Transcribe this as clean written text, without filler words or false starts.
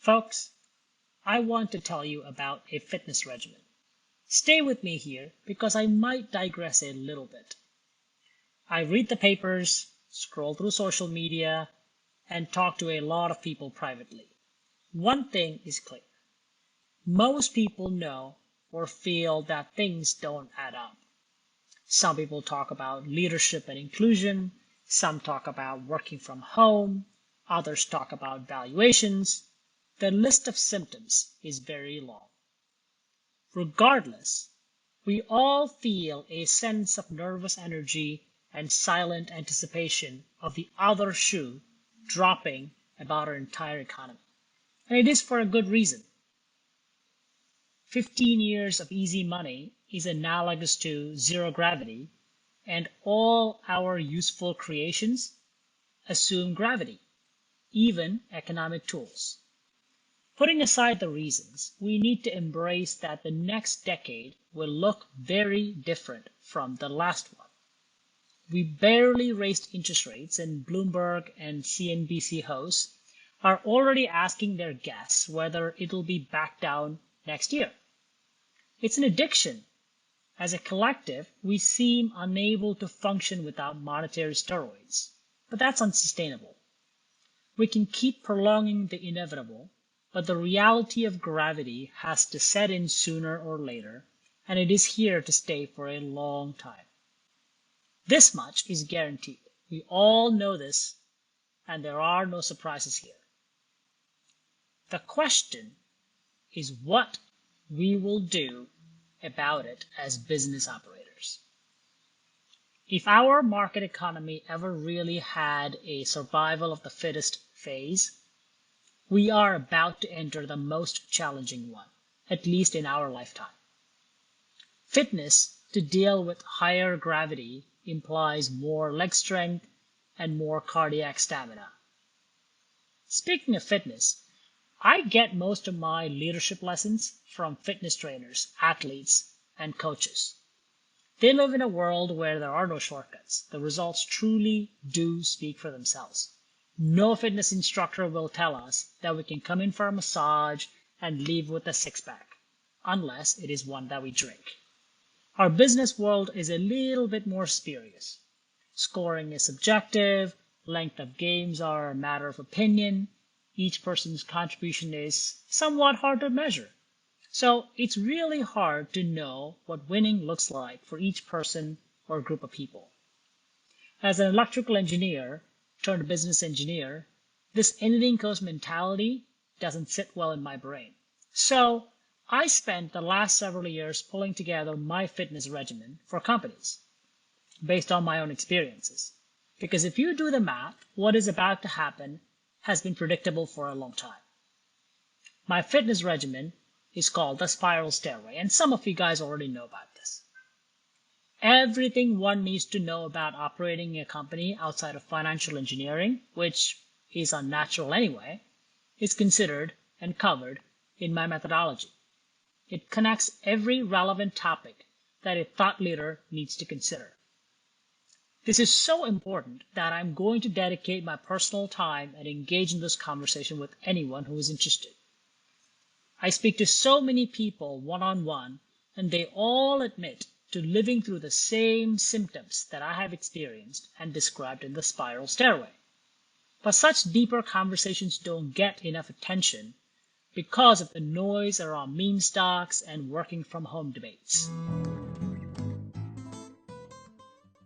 Folks, I want to tell you about a fitness regimen. Stay with me here because I might digress a little bit. I read the papers, scroll through social media, and talk to a lot of people privately. One thing is clear. Most people know or feel that things don't add up. Some people talk about leadership and inclusion. Some talk about working from home. Others talk about valuations. The list of symptoms is very long. Regardless, we all feel a sense of nervous energy and silent anticipation of the other shoe dropping about our entire economy. And it is for a good reason. 15 years of easy money is analogous to zero gravity, and all our useful creations assume gravity, even economic tools. Putting aside the reasons, we need to embrace that the next decade will look very different from the last one. We barely raised interest rates, and Bloomberg and CNBC hosts are already asking their guests whether it'll be back down next year. It's an addiction. As a collective, we seem unable to function without monetary steroids, but that's unsustainable. We can keep prolonging the inevitable, but the reality of gravity has to set in sooner or later, and it is here to stay for a long time. This much is guaranteed. We all know this, and there are no surprises here. The question is what we will do about it as business operators. If our market economy ever really had a survival of the fittest phase, we are about to enter the most challenging one, at least in our lifetime. Fitness to deal with higher gravity implies more leg strength and more cardiac stamina. Speaking of fitness, I get most of my leadership lessons from fitness trainers, athletes, and coaches. They live in a world where there are no shortcuts. The results truly do speak for themselves. No fitness instructor will tell us that we can come in for a massage and leave with a six-pack, unless it is one that we drink. Our business world is a little bit more spurious. Scoring is subjective, length of games are a matter of opinion, each person's contribution is somewhat hard to measure. So it's really hard to know what winning looks like for each person or group of people. As an electrical engineer turned business engineer, this anything goes mentality doesn't sit well in my brain. So I spent the last several years pulling together my fitness regimen for companies based on my own experiences. Because if you do the math, what is about to happen has been predictable for a long time. My fitness regimen is called the Spiral Stairway, and some of you guys already know about this. Everything one needs to know about operating a company outside of financial engineering, which is unnatural anyway, is considered and covered in my methodology. It connects every relevant topic that a thought leader needs to consider. This is so important that I'm going to dedicate my personal time and engage in this conversation with anyone who is interested. I speak to so many people one-on-one, and they all admit to living through the same symptoms that I have experienced and described in the Spiral Stairway. But such deeper conversations don't get enough attention because of the noise around meme stocks and working from home debates.